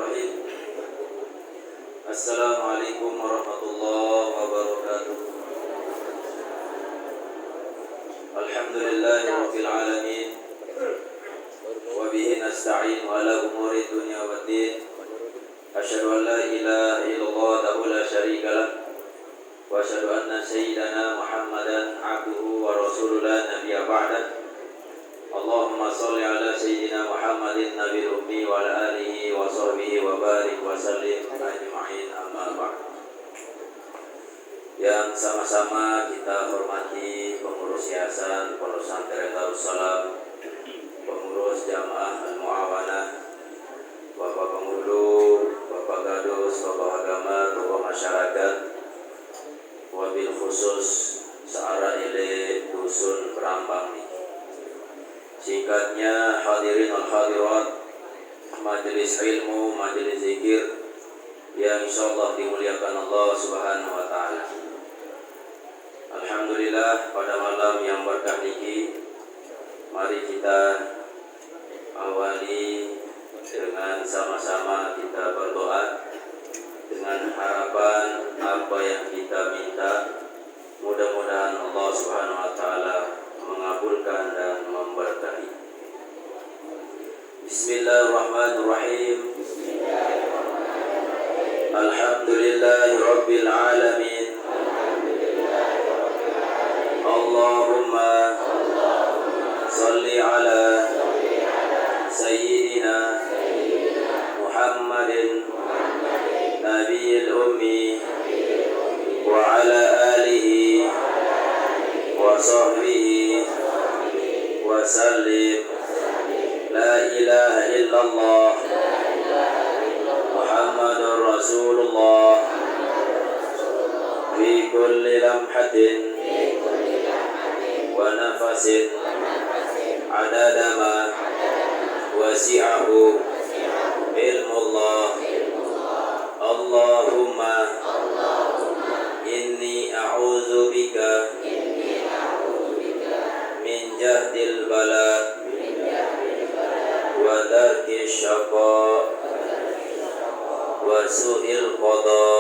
Bismillahirrahmanirrahim. Assalamualaikum warahmatullahi wabarakatuh. Alhamdulillahi rabbil alamin. Wa bihi nasta'in ala umuri dunya waddin. Asyhadu an la ilaha illallah wahdahu la syarika lah. Wa asyhadu anna sayyidana Muhammadan abduhu wa rasuluhu la nabiyya ba'dah. Allahumma sholli ala sayyidina Muhammadin nabiyil ummi wa ala alihi wa sahbihi wa barik wa sallim ajma'in, amma ba'd. Yang sama-sama kita hormati pengurus yayasan Pondok Pesantren Darussalam, pengurus jamaah Al-Mu'awanah, Bapak Penghulu, Bapak Gadus, Bapak Agama, Bapak Masyarakat, wabil khusus searah ile dusun Berambang nih. Singkatnya, hadirin wal hadirat, majelis ilmu, majelis zikir yang insyaallah dimuliakan Allah Subhanahu wa taala. Alhamdulillah, pada malam yang berkah niki, mari kita awali dengan sama-sama kita berdoa dengan harapan apa yang kita minta, mudah-mudahan Allah Subhanahu wa taala mengabulkan dan memberkahi. Bismillahirrahmanirrahim. Alhamdulillahi rabbil alamin. Allahumma shalli ala sayyidina Muhammadin nabiyil ummi wa ala alihi wa sahbihi wa sallim. La ilaha illallah Muhammadur Rasulullah fi kulli lamhatin wa nafasin adada ma wasi'ahu ilmullah. Allahumma inni a'udzu bika min jahdil bala wa darki syaqa wa su'il qada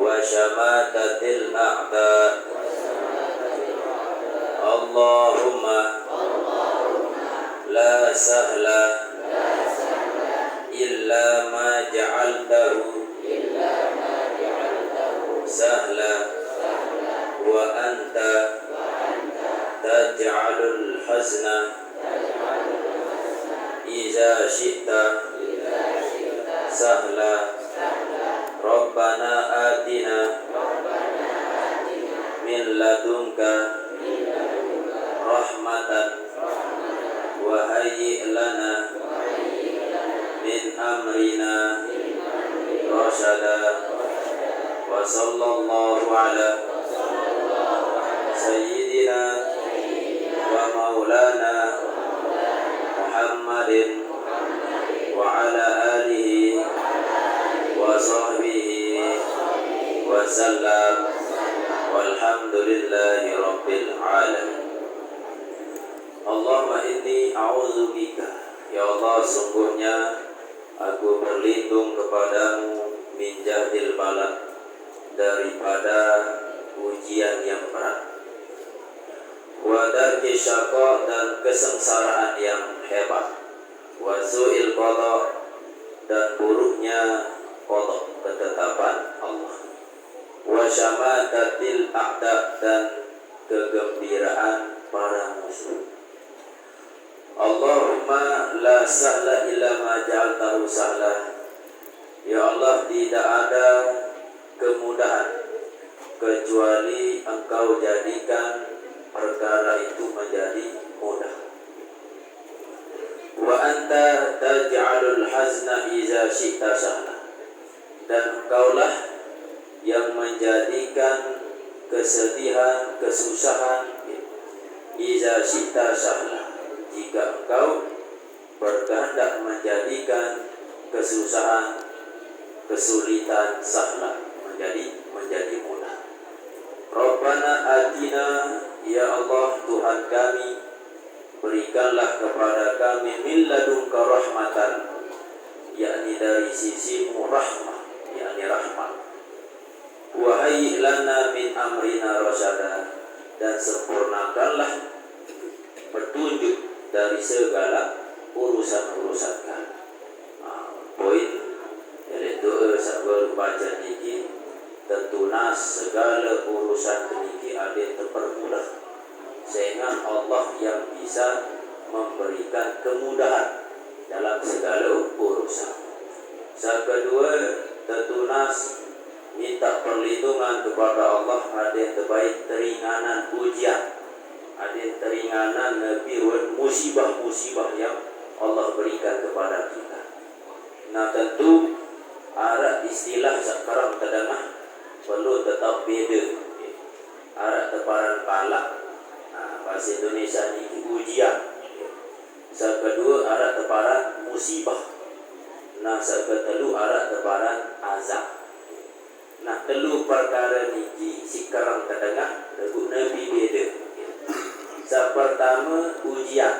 wa syamatatil a'da. Allahumma la sahla illa ma ja'altahu sahla wa anta taj'alul hazna iza syi'ta sahla. Rabbana atina min ladunka rahmatan wa hayyi' lana min amrina rasyada. Wa sallallahu ala sayyidina wa maulana Muhammadin wa ala alihi wa sahbihi wa sallam. Walhamdulillahi rabbil alamin. Allahumma inni a'udzu bika, ya Allah, sungguhnya aku berlindung kepadamu, min jahdil bala, daripada ujian yang berat, wa darki syaqa, dan kesengsaraan yang hebat, wa su'il qada, dan buruknya qada, ketetapan Allah, wa syamatatil a'da, dan kegembiraan para musuh. Allahumma la sahla illa ma ja'altahu sahla, ya Allah, tidak ada kemudahan kecuali Engkau jadikan perkara itu menjadi mudah. Wa anta taj'alul hazna iza syi'ta sahla, dan Engkaulah yang menjadikan kesedihan, kesusahan iza syi'ta sahla, jika Engkau berkehendak menjadikan kesusahan, kesulitan sahla menjadi mudah. Rabbana atina, ya Allah Tuhan kami, berikanlah kepada kami min ladunka rahmatan, yakni dari sisimu rahmah, yakni rahmat. Wa hayyi lana min amrina rasyada, dan sempurnakanlah petunjuk dari segala urusan-urusan kami. Poin yaitu sabar baca niki tentunas segala urusan niki ada terpermudah, sehingga Allah yang bisa memberikan kemudahan dalam segala urusan. Kedua, tentunas minta perlindungan kepada Allah, ada yang terbaik teringanan ujian, ada yang teringanan nabiun musibah-musibah yang Allah berikan kepada kita. Nah tentu arah istilah sekarang terdengar perlu tetap beda. Arah teparan palak, bahasa Indonesia ini ujian. Kedua arah teparan musibah. Nah kedua arah teparan azab. Nah telu perkara niki sekarang terdengar Nabi beda. Pertama ujian.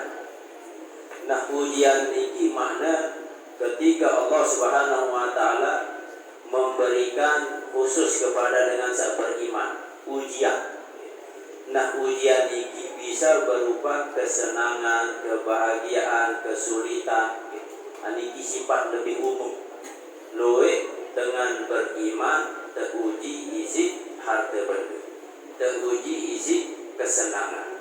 Nah ujian niki makna ketika Allah Subhanahu wa taala memberikan khusus kepada dengan sak beriman ujian. Nah ujian ini bisa berupa kesenangan, kebahagiaan, kesulitan. Ini sifat lebih umum. Loe dengan beriman teruji isi harta benda, teruji isi kesenangan.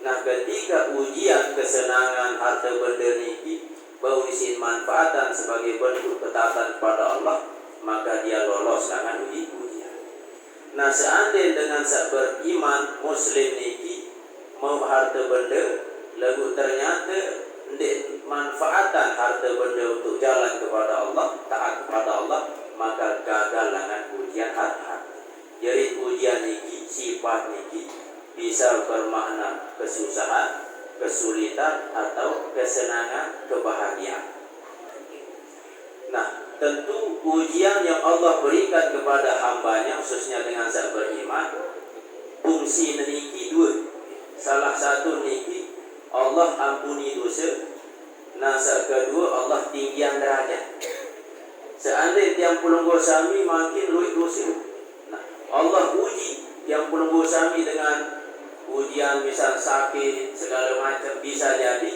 Nah ketika ujian kesenangan harta benda ini bau isi manfaatan sebagai bentuk ketaatan kepada Allah, maka dia lolos dengan ujian. Nah seandainya dengan beriman muslim ini mau harta benda, lalu ternyata ndek manfaatan harta benda untuk jalan kepada Allah, taat kepada Allah, maka gagal dengan ujian harta. Jadi ujian ini sifat ini bisa bermakna kesusahan, kesulitan, atau kesenangan, kebahagiaan. Nah tentu ujian yang Allah berikan kepada hambanya, khususnya dengan saat beriman, fungsi niki dua. Salah satu niki Allah ampuni dosa. Nah kedua Allah tinggian derajat. Seandainya tiang pulunggo sami makin luit dosa. Nah Allah uji tiang pulunggo sami dengan ujian misal sakit segala macam, bisa jadi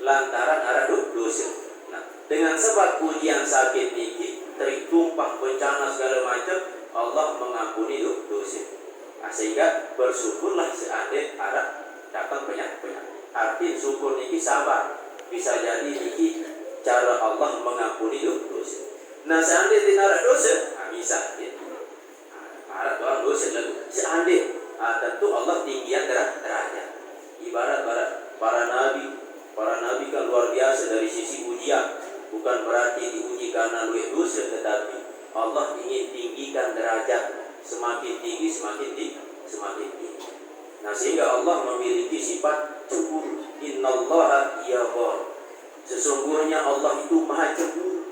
lantaran ada dosa. Nah dengan sebab ujian sakit ini tertumpah bencana segala macam, Allah mengampuni dosa. Nah, sehingga bersyukurlah seandainya ada datang penyakit. Arti syukur ini sabar. Bisa jadi ini cara Allah mengampuni dosa. Nah seandainya tidak ada dosa, bisa gitu. Ada orang dosa lalu seandainya tentu Allah tinggian derajat. Ibarat para nabi kan luar biasa dari sisi ujian. Bukan berarti diuji karena luar dosa, tetapi Allah ingin tinggikan derajat. Semakin tinggi semakin tinggi. Nah sehingga Allah memiliki sifat cemburu. Innallaha yaghfir. Sesungguhnya Allah itu maha cemburu.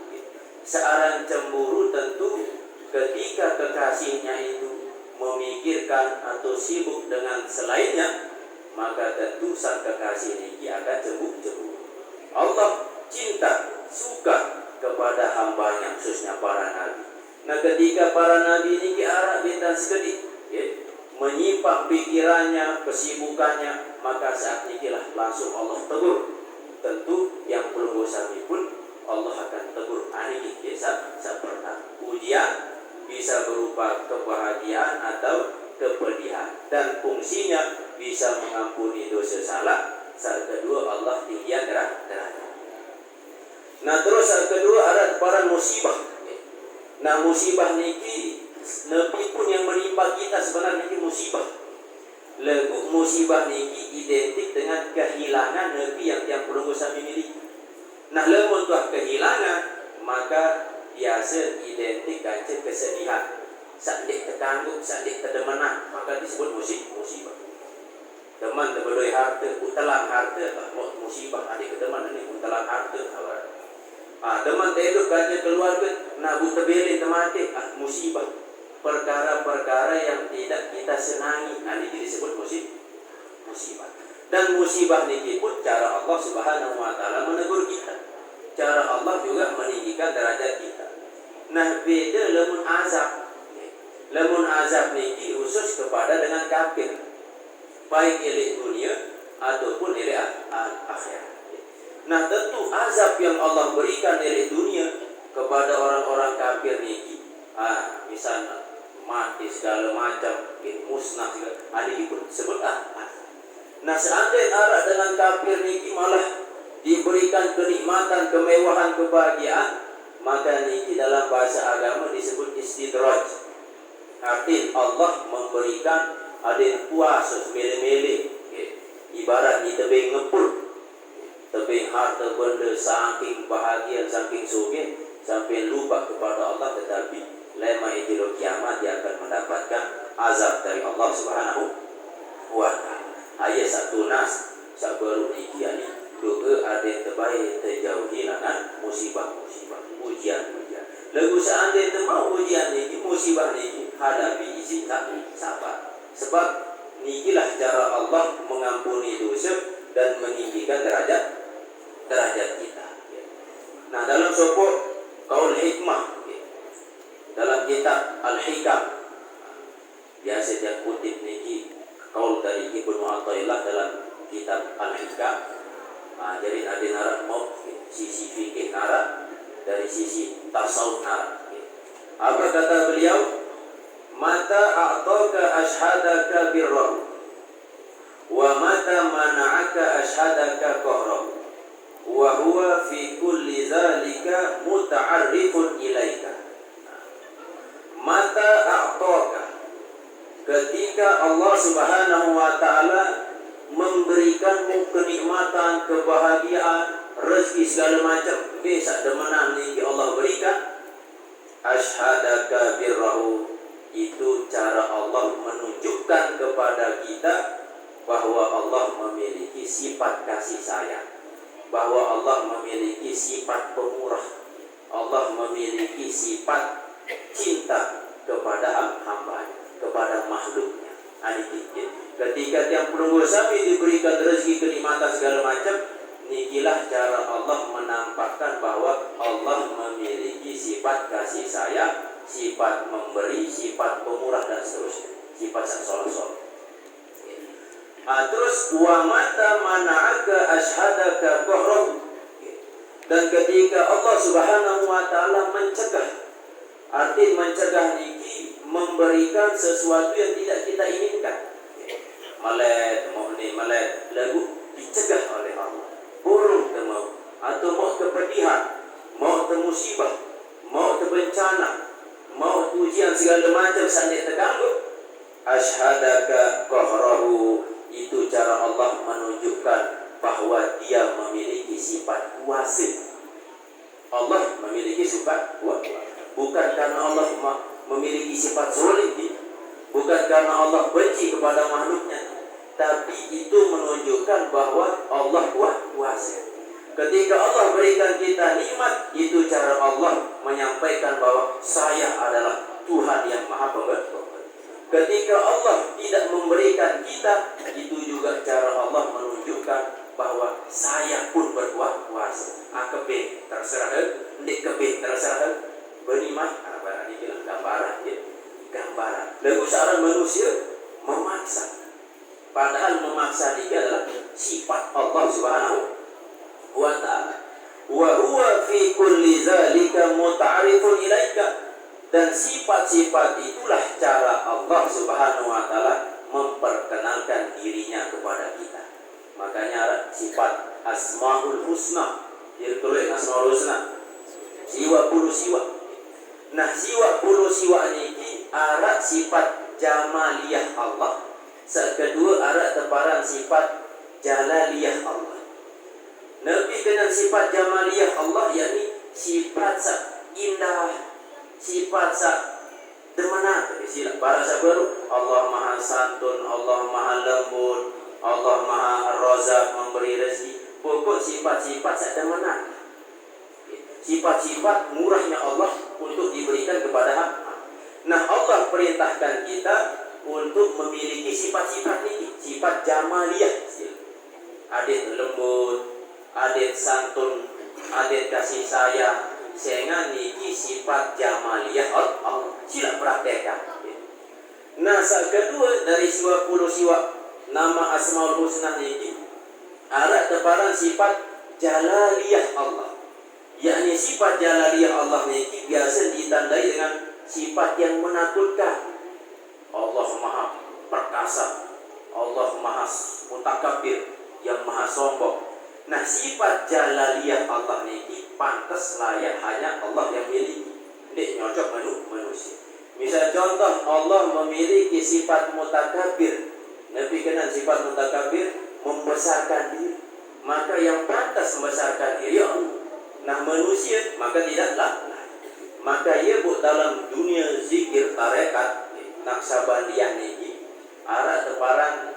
Seorang cemburu tentu ketika kekasihnya itu memikirkan atau sibuk dengan selainnya, maka tentu sang kekasih ini akan cemburu. Allah cinta, suka kepada hambanya, khususnya para nabi. Nah ketika para nabi ini ke arah bintang sedikit, menyimpang pikirannya, kesibukannya, maka saat inilah langsung Allah tegur. Tentu yang belum bosan pun Allah akan tegur. Ini biasa seperti ujian bisa berupa kebahagiaan atau kepedihan, dan fungsinya bisa mengampuni dosa salah. Saat kedua Allah tinggian derajat. Nah terus saat kedua ada para musibah. Nah musibah niki Nabi pun yang menimpa kita sebenarnya ini musibah. Lagu musibah niki identik dengan kehilangan Nabi yang perlu kami miliki. Nah lalu untuk kehilangan, maka biasa identik dengan kesedihan. Sadik terganggu, sadik terdemenan, maka disebut musibah. Teman terberdoi harta, utalan harta, musibah. Adik teman ini utalan harta. Teman terhidup kerja keluarga, nak buta beli temati, musibah. Perkara-perkara yang tidak kita senangi, ini disebut musibah. Dan musibah ini pun cara Allah Subhanahu wa taala menegur kita. cara Allah juga meninggikan derajat kita. Nah beda lamun azab. Lamun azab niki khusus kepada dengan kafir, baik elik dunia ataupun elik akhirat. Nah tentu azab yang Allah berikan elik dunia kepada orang-orang kafir niki, misalnya mati segala macam, musnah segala, ini pun disebut azab. Nah seandainya arah dengan kafir niki malah diberikan kenikmatan, kemewahan, kebahagiaan, maka niki dalam bahasa agama disebut istidraj. Arti Allah memberikan adin puasa semele-mele, ibarat di tebing ngepul, tebing harta benda saking bahagia, saking suge, sampai lupa kepada Allah, tetapi lema itu kiamat dia akan mendapatkan azab dari Allah Subhanahu wa Ta'ala. Ayat satu nas sabaru ikiani doa ada terbaik terjauhi dengan musibah-musibah, ujian-ujian. Lagu seandainya mau ujian ini, musibah ini hadapi isi sabar. Sebab nikilah cara Allah mengampuni dosa dan meninggikan derajat kita. Nah dalam sopok kaul hikmah, dalam kitab Al-Hikam, biasa dia kutip niki kaul dari Ibnu Athaillah dalam kitab Al-Hikam. Jadi ada narak mau sisi fikih narak, dari sisi tasawuf narak. Apa kata beliau? Mata a'taka ashhadaka birrahu wa mata mana'aka ashhadaka qahrahu wa huwa fi kulli zalika muta'arrifun ilaika. Mata a'taka, ketika Allah Subhanahu wa Ta'ala memberikanmu kenikmatan, kebahagiaan, rezeki segala macam, bisa demenan niki Allah berikan, ashhadaka birrahu, itu cara Allah menunjukkan kepada kita bahwa Allah memiliki sifat kasih sayang, bahwa Allah memiliki sifat pemurah, Allah memiliki sifat cinta kepada hamba, kepada makhluknya. Ketika tiang penunggu sapi diberikan rezeki, kenikmatan segala macam, nikilah cara Allah menampakkan bahwa Allah memiliki sifat kasih sayang, sifat memberi, sifat pemurah dan seterusnya, sifat soleh-soleh. Terus wa mata mana'aka ashhadaka qahrahu, dan ketika Allah Subhanahu wa Ta'ala mencegah, arti mencegah niki memberikan sesuatu yang tidak kita inginkan, malet lagu dicegah oleh Allah, burung temau atau mau kepedihan, mau musibah, mau bencana, mau ujian segala macam sampai terganggu, ashhadaka qahrahu, itu cara Allah menunjukkan bahwa dia memiliki sifat kuasa. Allah memiliki sifat kuasa, bukan karena Allah memiliki sifat zalim, bukan karena Allah benci kepada makhluknya, tapi itu menunjukkan bahwa Allah kuasa. Ketika Allah berikan kita nikmat, itu cara Allah menyampaikan bahwa saya adalah Tuhan yang Maha Pemberi. Ketika Allah tidak memberikan kita, itu juga cara Allah menunjukkan bahwa saya pun berkuasa. Kebe terserah, ndik kebe terserah. Benimah, apa ini bilang gambaran, gambaran. Lalu seorang manusia memaksa, padahal memaksa dia adalah sifat Allah Subhanahu wa Ta'ala. Wa huwa fi kulli zalika muta'arifun ilaika, dan sifat-sifat itulah cara Allah Subhanahu wa Ta'ala memperkenalkan dirinya kepada kita. Makanya sifat Asmaul Husna, ditulis Asmaul Husna, siwa puluh siwa. Nah, siwa puluh siwa ini arah sifat jamaliyah Allah. Kedua arah teparan sifat jalaliyah Allah. Nabi dengan sifat jamaliyah Allah, yakni sifat indah, sifat demana, istilah bahasa baru. Allah Maha Santun, Allah Maha Lembut, Allah Maha Razak, memberi rezeki. Pokok sifat-sifat demana, sifat-sifat murahnya Allah untuk diberikan kepada hamba. Nah, Allah perintahkan kita untuk memiliki sifat-sifat ini, sifat jamaliyah, adet lembut, adet santun, adet kasih sayang, sehingga niki sifat jamaliyah Allah. Sila praktekkan. Nah, kedua dari 20 siwa nama Asmaul Husna niki arah teparan sifat jalaliyah Allah. Yakni sifat jalaliyah Allah niki biasa ditandai dengan sifat yang menakutkan. Allah Maha Perkasa, Allah Maha Mutakabbir, yang Maha Sombong. Nah, sifat jalaliyah Allah niki pantas layak hanya Allah yang miliki. Ini nyocok manusia. Misal contoh, Allah memiliki sifat mutakabbir. Nabi kenal sifat mutakabbir, membesarkan diri. Maka yang pantas membesarkan diri Allah. Nah, manusia maka tidaklah. Maka ia dalam dunia zikir tarekat Naksabandiyah niki arah teparan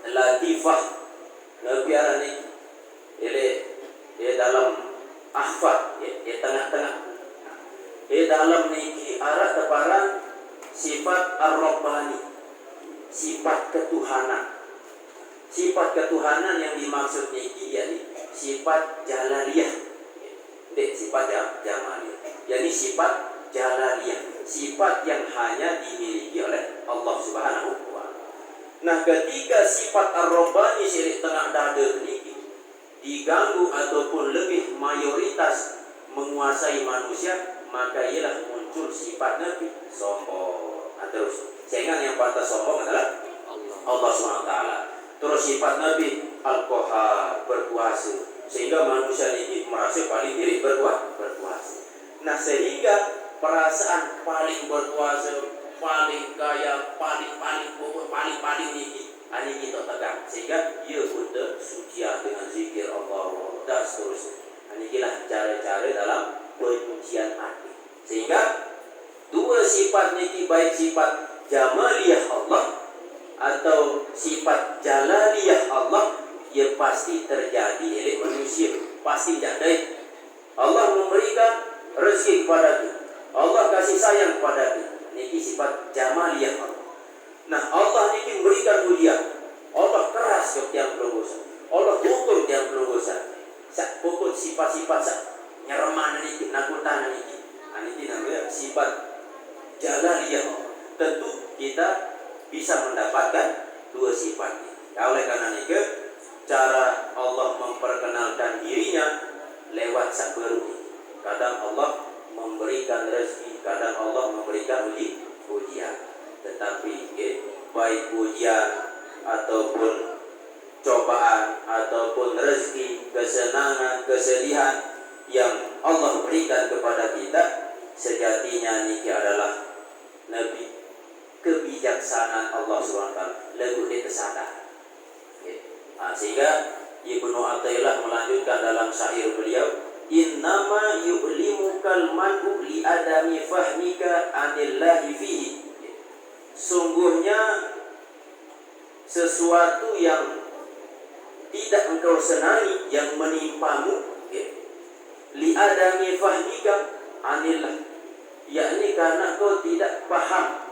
latifah Nabi arah niki ele dalam ahfad tengah-tengah dalam niki arah teparan sifat ar-rabbani, sifat ketuhanan. Sifat ketuhanan yang dimaksud niki yakni sifat jalaliyah. Sifat jamaliyah. Yakni sifat jalaliyah, sifat yang hanya dimiliki oleh Allah Subhanahu wa taala. Nah, ketika sifat ar-rabbani sirik tengah dada niki diganggu ataupun lebih mayoritas menguasai manusia, maka ialah muncul sifat Nabi sombong. Nah, terus sehingga yang pantas sombong adalah Allah SWT. Terus sifat Nabi Al-Qahhar, berkuasa, sehingga manusia ini merasa paling diri berkuasa. Nah, sehingga perasaan paling berkuasa, paling kaya, paling ini kita tegang, sehingga ia butuh sucia dengan zikir Allah dan seterusnya. Inilah cara-cara dalam penyucian hati. Sehingga dua sifat niki, baik sifat jamaliyah Allah atau sifat jalaliyah Allah, ia pasti terjadi oleh manusia, pasti jadi. Allah memberikan rezeki kepada kita, Allah kasih sayang kepada kita. Niki sifat jamaliyah Allah. Nah, Allah niki memberikan ujian. Allah keras ke tiang berdosa, Allah hukum tiang berdosa. Sak pokok sifat-sifat sak nyereman niki, nakutan niki. Niki namanya sifat jalaliyah Allah. Tentu kita bisa mendapatkan dua sifat ini. Oleh karena itu, cara Allah memperkenalkan dirinya lewat sabaru. Kadang Allah memberikan rezeki, kadang Allah memberikan ujian. Tetapi baik ujian ataupun cobaan ataupun rezeki, kesenangan, kesedihan yang Allah berikan kepada kita, sejatinya niki adalah Nabi kebijaksanaan Allah SWT lagu di kesadaran. Sehingga Ibnu Athaillah melanjutkan dalam syair beliau, innama yu'limukal man'u li adami fahmika anillahi fihi. Sungguhnya sesuatu yang tidak engkau senangi yang menimpamu li adami fahmika anillah, yakni karena kau tidak paham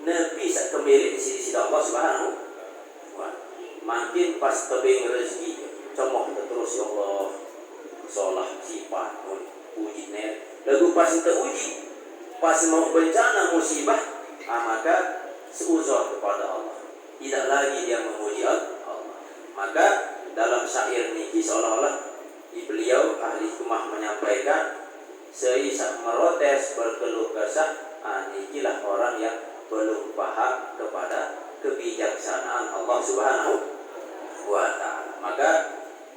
Nabi sak kembali di sisi Allah Subhanahu wa taala. Makin pas tebing rezeki cemoh terus ya Allah solah sifat uji net lagu pas uji, pas mau bencana musibah, maka seuzon kepada Allah, tidak lagi dia memuji Allah. Maka dalam syair niki seolah-olah beliau ahli hikmah menyampaikan, seisa merotes berkeluh kesah, nikilah orang yang belum paham kepada kebijaksanaan Allah Subhanahu wa taala. Maka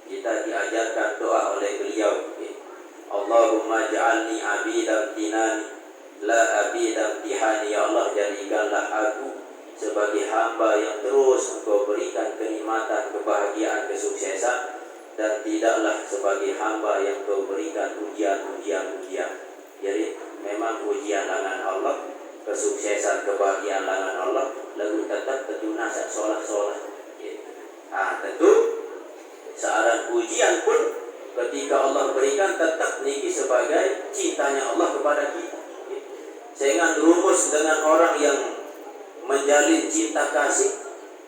kita diajarkan doa oleh beliau, Allahumma ja'alni abidan tinani la abidan tihani. Ya Allah, jadikanlah aku sebagai hamba yang terus engkau berikan kenikmatan, kebahagiaan, kesuksesan, dan tidaklah sebagai hamba yang kau berikan ujian. Jadi memang ujian tangan Allah, kesuksesan, kebahagiaan tangan Allah, lalu tetap terjuna solah. Tentu seorang ujian pun ketika Allah berikan tetap niki sebagai cintanya Allah kepada kita. Sehingga rumus dengan orang yang menjalin cinta kasih,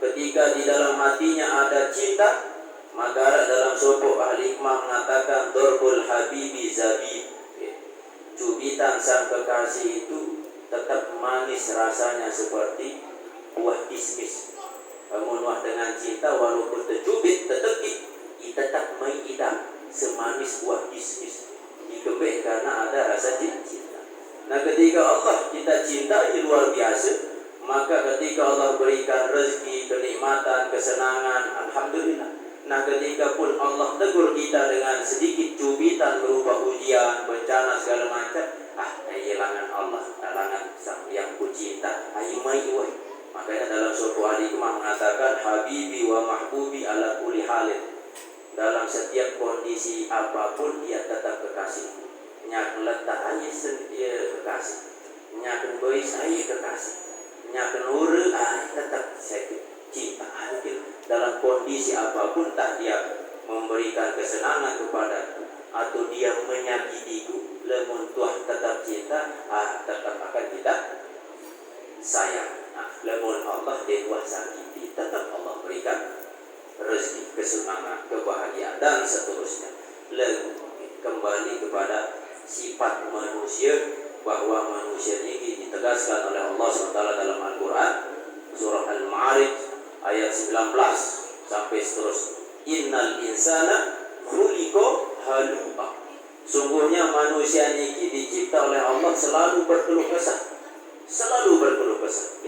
ketika di dalam hatinya ada cinta, Maka dalam sopok ahli hikmah mengatakan dorbul habibi zabib, cubitan sang kekasih itu tetap manis rasanya seperti buah kismis. Menuah dengan cinta walaupun tercubit tetap mengidam semanis buah kismis. Dikebek karena ada rasa cinta. Nah, ketika Allah kita cintai luar biasa, maka ketika Allah berikan rezeki, kenikmatan, kesenangan, alhamdulillah. Nah, ketika pun Allah tegur kita dengan sedikit cubitan berupa ujian, bencana segala macam, hilangan Allah, halangan sang yang kucinta, ayumai wah. Makanya dalam suatu hikmah mengatakan habibi wa mahbubi ala kulli halin. Dalam setiap kondisi apapun dia tetap kekasih. Nyak letak aja dia kekasih. Nyak beis aja kekasih. Nyak nuru tetap saya cinta aja. Dalam kondisi apapun tak dia memberikan kesenangan kepadaku atau dia menyakitiku, lemun tuah tetap cinta, tetap akan kita sayang. Lemun Allah dia sakiti, tetap Allah berikan rezeki, kesenangan, kebahagiaan dan seterusnya. Lalu kembali kepada sifat manusia, bahwa manusia ini ditegaskan oleh Allah SWT dalam Al-Quran surah Al-Ma'arij ayat 19 sampai seterusnya. Innal insana khuliqa halu'a. Sungguhnya manusia ini dicipta oleh Allah selalu berkeluh kesah. Selalu berkeluh kesah.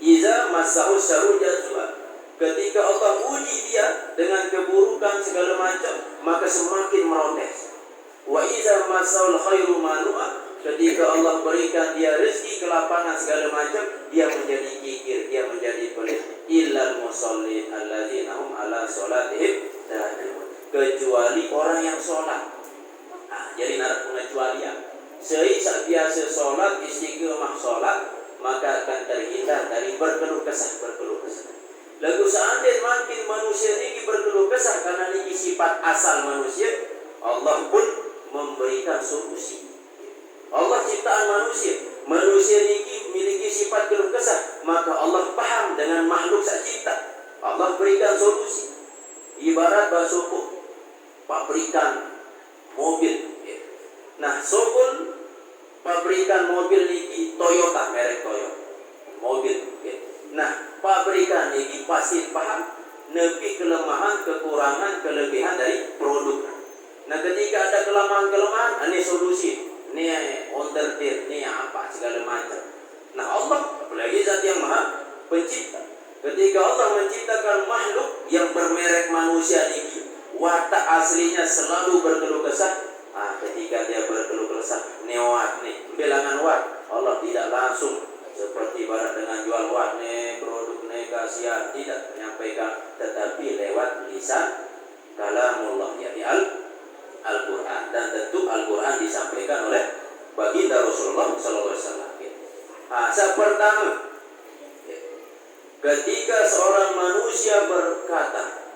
Iza masahu syarru jazua. Ketika Allah uji dia dengan keburukan segala macam, maka semakin merotes. Wa iza masaul khairu manu'a. Ketika Allah berikan dia rezeki, kelapangan segala macam, dia menjadi kikir, dia menjadi pelit. Illal musallin alladzina hum ala salatihim da'imun. Kecuali orang yang sholat. Jadi ada pengecualian. Seisa biasa sholat, istiqomah sholat, maka akan terhindar dari berkeluh kesah. Lalu seandainya makin manusia ini berkeluh kesah karena ini sifat asal manusia, Allah pun memberikan solusi. Allah ciptaan manusia ini memiliki sifat keluh kesah, maka Allah paham dengan makhluk sak cipta. Allah berikan solusi. Ibarat basoko pabrikan mobil. Nah, sokul pabrikan mobil ini Toyota, merek Toyota mobil. Nah, pabrikan ini pasti paham nepi kelemahan, kekurangan, kelebihan dari produk. Nah, ketika ada kelemahan, ini solusi. Ini ondertir, ini apa segala macam. Nah, Allah apalagi zat yang maha pencipta. Ketika Allah menciptakan makhluk yang bermerek manusia ini, watak aslinya selalu berkeluh kesah. Ketika dia berkeluh kesah, newat nih, bilangan wat, Allah tidak langsung seperti barat dengan jual wat nih, produk nih, kasihan, tidak menyampaikan, tetapi lewat lisan kalamullah, yakni Al-Quran. Dan tentu Al-Quran disampaikan oleh baginda Rasulullah SAW. Pertama, ketika seorang manusia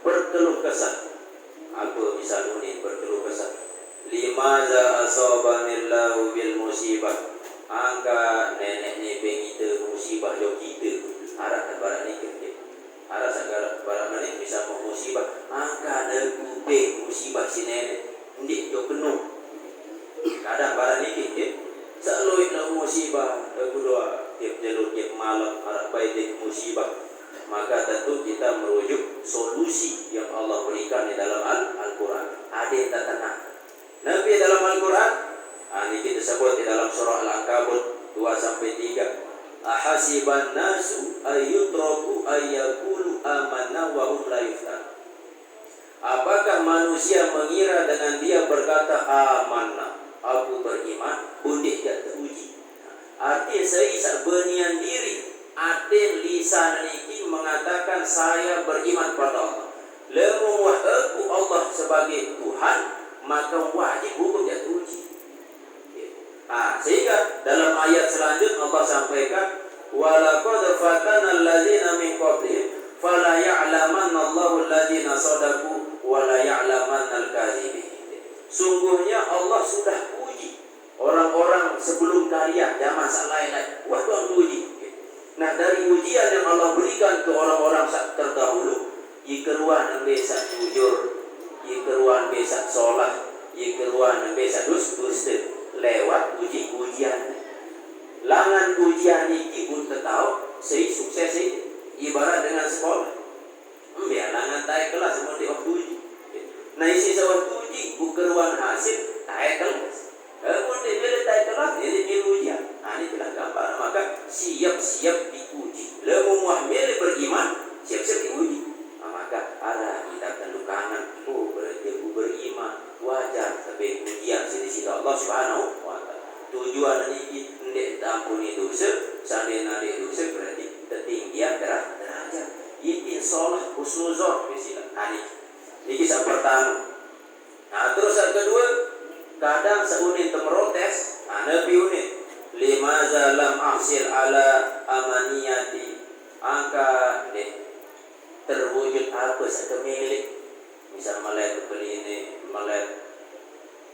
berkeluh kesah, aku bisa nunin berkeluh kesah, limaza asabanillahu bil musibah, angka nenek ni pengita musibah yo kita arah barat ni kita arah segala barat ni bisa musibah, angka neku peng musibah si nenek ndik yo penuh. Kadang barat ni kita selalu nak musibah kedua tiap jalur tiap malam arah baik musibah. Maka tentu kita merujuk solusi yang Allah berikan di dalam Al-Quran. Ada yang tak tenang. Nabi dalam Al-Quran, ini kita sebut di dalam surah Al-Ankabut 2-3. Ahasiban nasu ayyutraku ayyakulu amanna wa hum la yuftan. Apakah manusia mengira dengan dia berkata amanna, aku beriman, undik tidak teruji. Artinya seisa berniat diri, artinya lisan ini mengatakan saya beriman pada Allah. Lemu aku Allah sebagai Tuhan, maka wajib hukum dia teruji. Sehingga dalam ayat selanjutnya Allah sampaikan, walaqad fatana alladzina min qablihim fala ya'lamanna Allahu alladzina sadaqu wa la ya'lamanna al-kadzibin. Sungguhnya Allah sudah uji orang-orang sebelum kalian, zaman lain-lain. Tuhan uji. Nah, dari ujian yang Allah berikan ke orang-orang terdahulu, ikeruan nembe sak jujur, ikeruan besak solah, ikeruan nembe sak dusta lewat ujian. Langan ujian iki pun tetau sei sukses sei ibarat dengan sekolah. Langan tae kelas mun di waktu uji. Nah isi waktu uji bukeruan hasil tae kelas. Mun di bele tae kelas ini di ujian. Ini telah gambar maka siap-siap diuji. Lemu muahmil beriman siap-siap diuji. Maka arah kita tentukan berarti aku beriman wajar tapi ujian di sisi Allah Subhanahu wa taala. Tujuan ini ndek ampuni dosa, sadena dosa berarti ketinggian derajat. Ini sholat husnuzon misalnya. Ini kisah pertama. Nah terus yang kedua, kadang seunit temerotes, nabi unit lima zalam aksil ala amaniyati angka deh terwujud apa sekemilik misal malai beli ini malai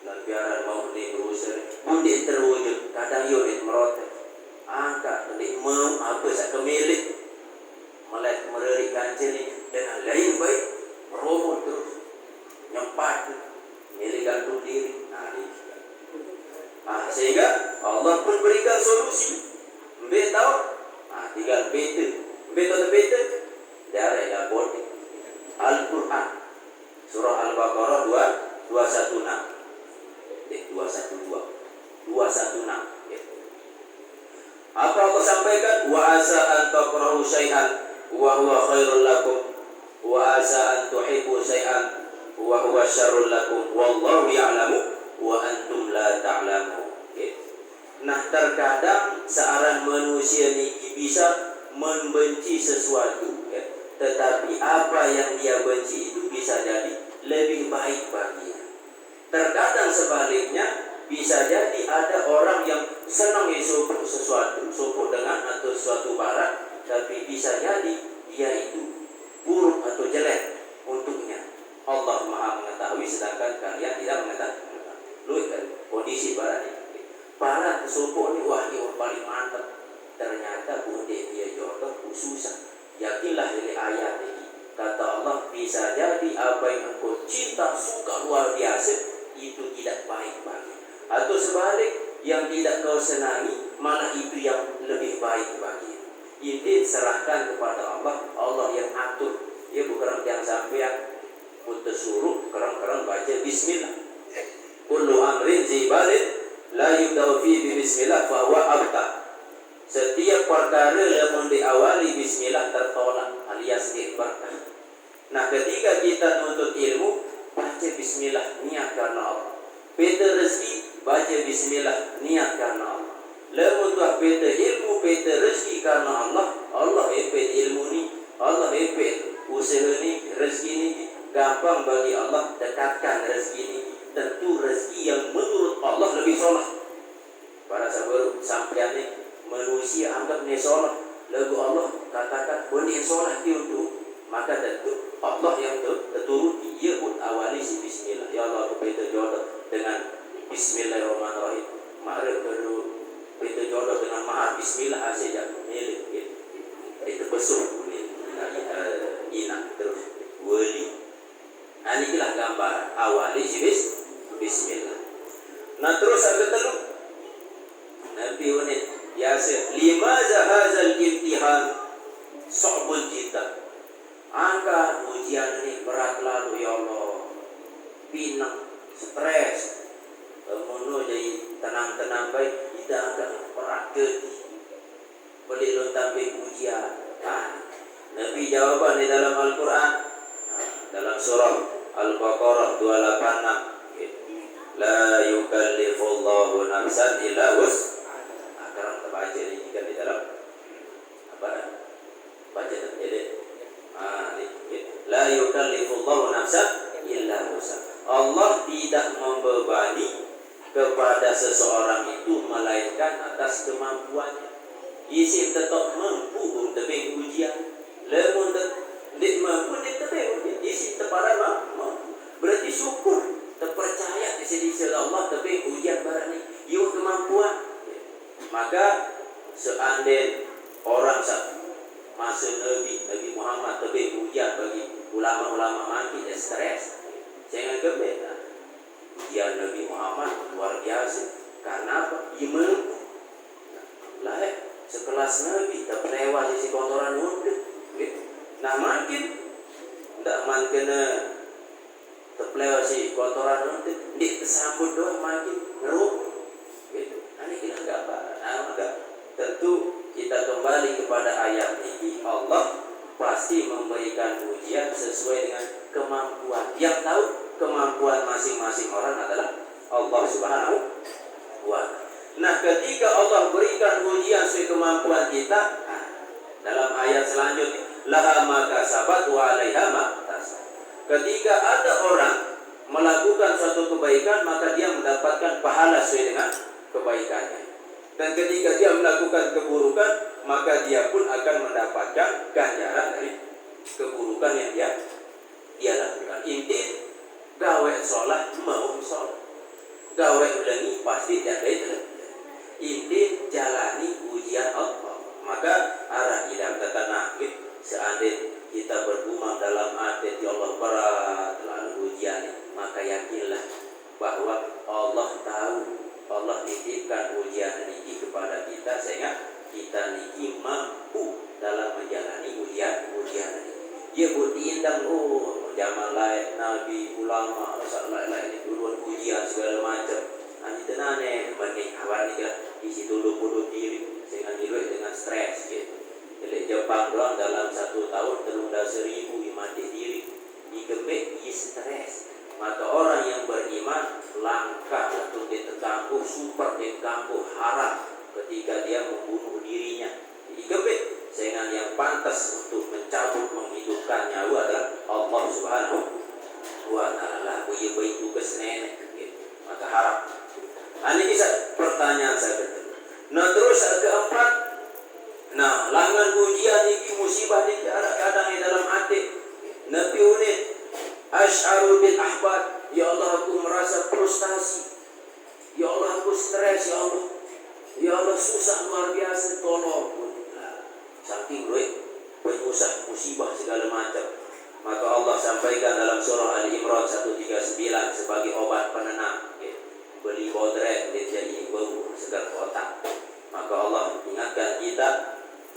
dan biaran mau di berusaha mundi terwujud kadang unit merotes angka deh apa sekemilik malai mererikan jeli dengan lain baik merobot terus nyempat milik gantung diri. Sehingga Allah pun berikan solusi. Mbak tahu? Tinggal bete. Mbak tahu bete? Dari dapur Al-Quran Surah Al-Baqarah 216 Apa Allah sampaikan? Wa asa an takrahu syai'an wa huwa khairul lakum wa asa an tuhibbu syai'an wa huwa syarrul lakum wallahu ya'lamu wa antum la ta'lamun. Nah terkadang seorang manusia ini bisa membenci sesuatu tetapi apa yang dia benci itu bisa jadi lebih baik baginya. Terkadang sebaliknya bisa jadi ada orang yang senang sopuk sesuatu, sopuk dengan atau suatu barang, tapi bisa jadi dia itu buruk atau jelek untuknya. Allah Maha mengetahui sedangkan kalian tidak mengetahui. Lu kan kondisi barang ini. Barang sopuk ini wah ini paling mantap. Ternyata bude dia jodoh khususan. Yakinlah dari ayat ini. Kata Allah bisa jadi apa yang engkau cinta suka luar biasa itu tidak baik bagi. Atau sebalik yang tidak kau senangi malah itu yang lebih baik bagi. Ini serahkan kepada Allah. Allah yang atur. Ya bukan yang sampai putus suruh kerang-kerang baca bismillah. Kullu amrin zibalin la yubda'u fi bismillah fa huwa abtar. Setiap perkara yang diawali bismillah tertolak alias berkah. Nah ketika kita menuntut ilmu baca bismillah niat karena Allah. Peta rezeki baca bismillah niat karena Allah. Lamun tuah peta ilmu peta rezeki karena Allah. Allah epet ilmu ni, Allah epet usaha ni, rezeki ni gampang bagi Allah dekatkan rezeki ni. Tentu rezeki yang menurut Allah lebih soleh. Para sahabat sampean ni manusia anggap ni soleh, lalu Allah katakan boleh soleh itu, maka tentu Allah yang terturut dia pun awali si bismillah. Ya Allah kita jodoh dengan bismillahirrahmanirrahim. Mari perlu kita jodoh dengan maha bismillah saja milik itu besar ina terus wali. Inilah gambar awali si bismillah. Nah terus yang kedua Nabi unit biasa lima zahazal imtihan so'bul jita. Angka ujian ini berat lalu ya Allah, pinang, stres, kemudian jadi tenang-tenang baik, tidak ada berat jadi boleh lontar ujian. Nabi jawaban di dalam Al-Quran dalam surah Al-Baqarah 286 la yukallifullahu nafsan illa wus'aha. Sekarang kita baca ini jika di dalam apa? Baca terjadi. La yukallifullahu nafsan illa wus'aha. Allah tidak membebani kepada seseorang itu melainkan atas kemampuannya. Isim tetap mampu untuk ujian. Lemun tidak mampu tidak isim terparah mampu. Berarti syukur terpercaya di sisi Allah tapi ujian barang ini yuk kemampuan. Maka seandainya orang masa Nabi Muhammad tapi ujian bagi ulama ulama-ulama mati ya stres. Jangan kebeda. Ujian Nabi Muhammad luar biasa. Karena apa? Iman. Lah sekelas Nabi tak lewat sisi kotoran udah. Nah makin tidak makin terpelewat si kotoran udah. Di tersambut doang makin ngeruk. Gitu. Ini kita enggak apa. Nah, tentu kita kembali kepada ayat ini. Allah pasti memberikan ujian sesuai dengan kemampuan. Yang tahu kemampuan masing-masing orang adalah Allah Subhanahu wa Ta'ala. Nah, ketika Allah berikan ujian sesuai kemampuan kita, dalam ayat selanjutnya, laha ma kasabat wa 'alaiha ma iktasabat. Ketika ada orang melakukan suatu kebaikan, maka dia mendapatkan pahala sesuai dengan kebaikannya. Dan ketika dia melakukan keburukan, maka dia pun akan mendapatkan ganjaran dari keburukan yang dia lakukan. Inti gawe sholat mau sholat, gawe ulangi pasti tidak itu. Inti jalani ujian Allah. Maka arah idam kata nakit, seandainya kita bergumam dalam hati ya Allah berat lalu ujian, maka yakinlah bahwa Allah tahu, Allah titipkan ujian ini kepada kita sehingga kita niki mampu dalam menjalani ujian ini. Dia buat diindang zaman lain nabi ulama lain duluan ujian segala macam. Nanti tenane benih awal ni di situ dulu diri sehingga diluai dengan stres gitu. Jadi Jepang doang dalam 1 tahun terunda 1000 mati diri, dikembek di stres. Maka orang yang beriman langkah untuk ditangguh super ditangguh haram ketika dia membunuh dirinya. Dikembek sehingga yang pantas untuk mencabut menghidupkan nyawa adalah Allah Subhanahu wa Ta'ala. Buya baik tugas nenek gitu. Maka haram. Ini bisa pertanyaan saya betul. Nah terus keempat, nah langan ujian ini musibah ini kadang-kadang di dalam hati. Nabi unit asy'aru bil ahbad, ya Allah aku merasa frustasi, ya Allah aku stres, ya Allah susah luar biasa, tolong. Nah, saking penyusah musibah segala macam. Maka Allah sampaikan dalam surah Al-Imran 139 sebagai obat penenang. Beli bodrek dia jadi bau segar kotak. Maka Allah ingatkan kita,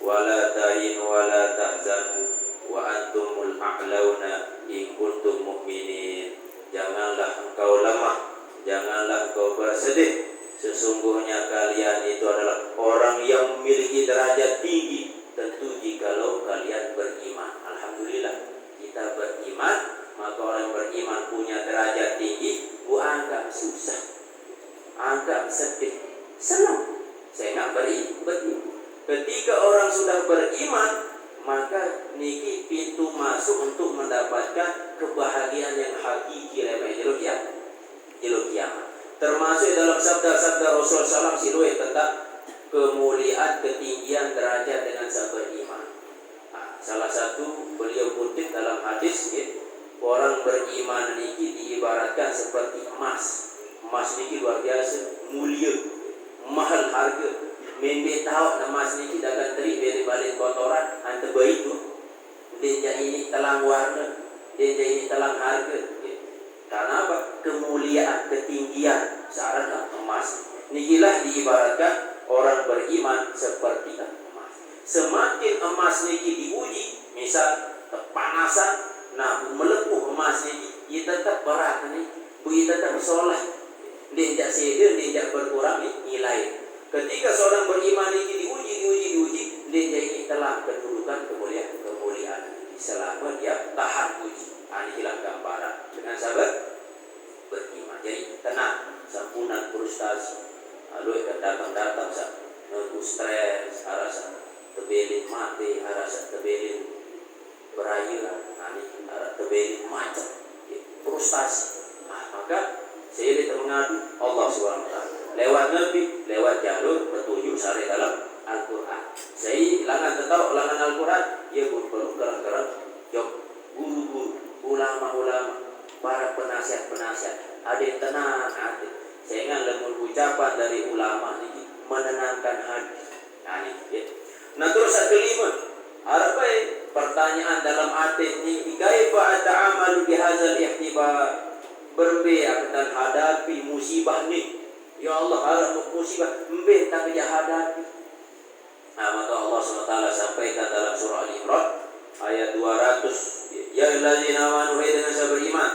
wala tahinu wala tahzanu wa antumul a'launa in kuntum mu'minin. Janganlah engkau lemah, janganlah engkau bersedih. Sesungguhnya kalian itu adalah orang yang memiliki derajat tinggi. Tentu jikalau kalian beriman. Alhamdulillah kita beriman, maka orang beriman punya derajat tinggi. Anggap susah, anggap sedih, senang sehingga beriman. Ketika orang sudah beriman, maka niki pintu masuk untuk mendapatkan kebahagiaan yang hakiki lemah ilmu kiamat. Termasuk dalam sabda-sabda Rasul SAW silui tentang kemuliaan ketinggian derajat dengan sahabat iman. Salah satu beliau kutip dalam hadis, orang beriman niki diibaratkan seperti emas. Emas niki luar biasa mulia, mahal harga. Membe tahu emas niki dagang teri dari balik kotoran ante baik tu. Dia ini telang warna, dia ini telang harga. Karena apa? Kemuliaan, ketinggian searah emas. Nikilah diibaratkan orang beriman seperti emas. Semakin emas niki diuji, misal kepanasan, nah melepuh emas niki, ia tetap berat nih, ia tetap soleh. Dia tidak sedih, dia tidak berkurang nilai. Ketika seorang beriman ini diuji, dia ini telah kedudukan kemuliaan selama dia tahan uji. Ini hilang gambaran dengan sahabat beriman. Jadi tenang, sampunan frustasi. Lalu datang nunggu stres, rasa tebelin mati, rasa tebelin berayuan, tebelin macam frustasi. Maka saya mengadu Allah SWT lewat Nabi, lewat jalur petunjuk syar'i dalam Al-Quran. Saya langan tetap langan Al-Quran, ia pun perlu kerang-kerang jok guru-guru, ulama-ulama, para penasihat-penasihat. Ada yang tenang hati, sehingga lemul ucapan dari ulama ini menenangkan hati. Nah terus yang kelima, apa pertanyaan dalam hati ni, kaifa ata'amalu bihadzal ihtibar, berbe akan hadapi musibah ni. Ya Allah, harap musibah embe tak kerja hadapi. Maka Allah SWT sampaikan dalam surah Al-Imran ayat 200, ya allazina amanu, hai dengan saya beriman,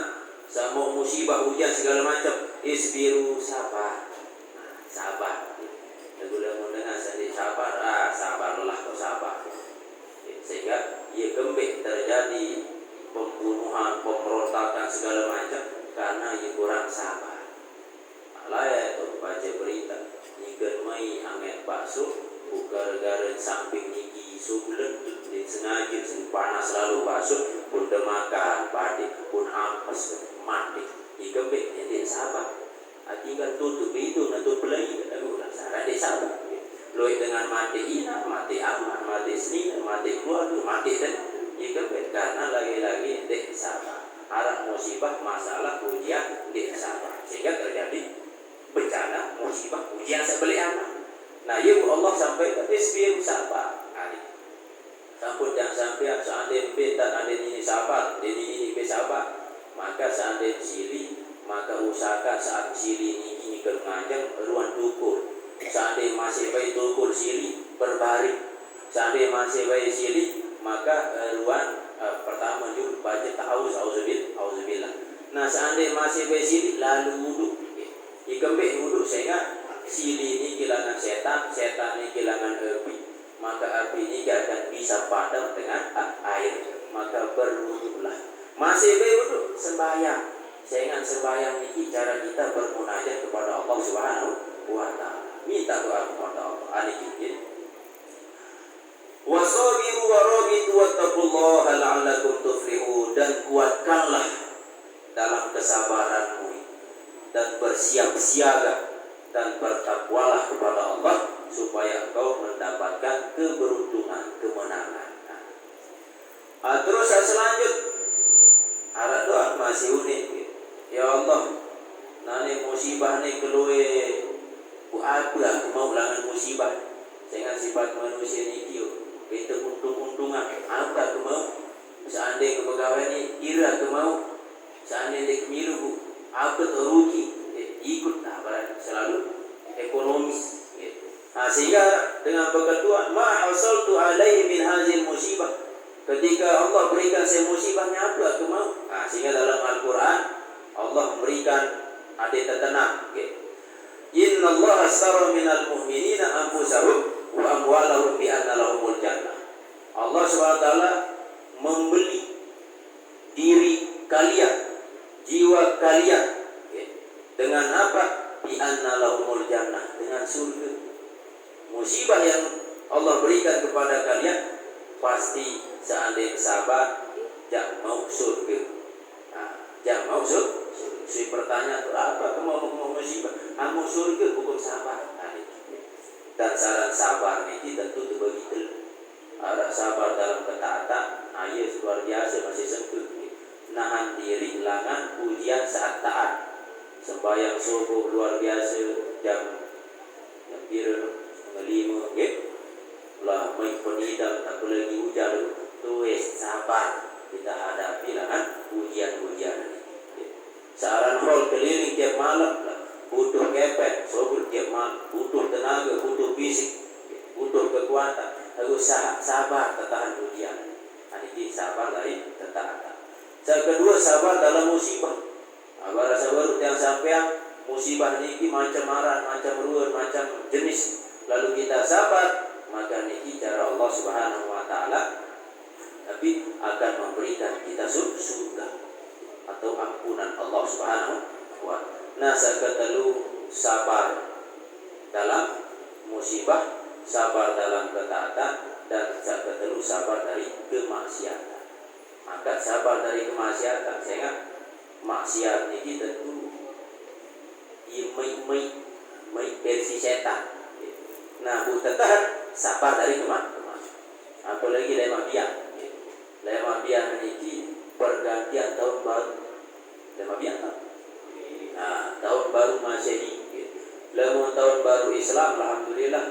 sama musibah ujian segala macam, isbiru, sabar. Sabar. Bila mendengar saya sabar, sabarlah kau sabar. Sehingga ia gembik terjadi pembunuhan, pemberontakan segala macam karena ia kurang sabar. Layak tu baca berita ikan mai angin bakso gara-gara samping gigi subulan di sengaja panas selalu bakso pun makan badik pun ampas mati ikan bet dia sabar. Tinggal tutup hidung atau belai lalu rasa dia sabar. Loi dengan mati ina, mati aman, mati seni, mati keluarga, mati dan ikan bet karena lagi-lagi dia sabar. Arah musibah, masalah, ujian dia sabar sehingga terjadi bencana, musibah, ujian sebeli aman. Nah, ya Allah sampaikan isbir, sabar. Sampun jangan sampai seandainya betan ada ini sabar, ini sabar. Maka seandainya sili, maka usahakan saat sili ini kerengajang ruang tukur. Seandainya masih baik tukur sili berbaring. Seandainya masih baik sili, maka ruang pertama juga baca auzubillah. Nah, seandainya masih baik sili lalu wudhu. Ikembek wudhu sehingga sili ini kehilangan setan, setan ini kehilangan api, maka api ini akan bisa padam dengan air, maka berwudhulah. Masih berwudhu sembahyang, sehingga sembahyang ini cara kita bermunajat kepada Allah Subhanahu wa Ta'ala, minta doa kepada Allah. Alikin wasabiru warabitu wattaqullaha la'allakum tuflihun, dan kuatkanlah dalam kesabaranmu dan bersiap siaga dan bertakwalah kepada Allah supaya engkau mendapatkan keberuntungan, kemenangan. Terus selanjut ada doa masih unik. Ya Allah, nani musibah ni keluar ku apa aku mau ulangan musibah dengan sifat manusia ni kio. Itu untung-untungan apa aku mau. Seandainya kepegawai ni kira aku mau. Seandainya kemilu apa terugi ikut selalu ekonomis. Sehingga dengan berketuan ma hasaltu alaihi min hazil musibah, ketika Allah berikan saya musibahnya apa aku mau. Sehingga dalam Al-Quran Allah memberikan ada tenang. Inna Allah astara minal mu'minina anfusahum wa amwalahum bi anna lahumul jannah. Allah SWT membeli diri kalian, jiwa kalian dengan apa? Bi anna lahumul jannah, dengan surga. Musibah yang Allah berikan kepada kalian pasti seandainya sabar jangan mau surga. Jangan mau surga. Si pertanyaan itu apa? Kamu mau musibah? Kamu surga bukan sabar. Dan saran sabar ini tentu begitu. Ada sabar dalam ketaatan. Ayat luar biasa masih sentuh. Nahan diri langan ujian saat taat. Sembahyang subuh luar biasa jam 5 lah main penidam tak lagi hujan tuis sabar kita hadapi langan ujian-ujian ini. Saran hol keliling tiap malam lah, butuh kepet, subuh tiap malam, butuh tenaga, butuh fisik, butuh kekuatan, harus sabar tertahan ujian. Ini sabar dari ketaatan. Yang kedua sabar dalam musibah. Agar sabar yang sampai musibah ini macam marah, macam ruan, macam jenis. Lalu kita sabar, maka niki cara Allah Subhanahu wa Ta'ala tapi akan memberikan kita surga atau ampunan Allah Subhanahu wa Ta'ala. Nah, seketelu sabar dalam musibah, sabar dalam ketaatan, dan seketelu sabar dari kemaksiatan. Maka sabar dari kemaksiatan, sehingga maksiat ini tentu mai versi setan. Nah, tetap sabar dari kemaksiatan. Apalagi lemah biang ini pergantian tahun baru. Lemah biang tahun baru Masehi. Lemah tahun baru Islam, alhamdulillah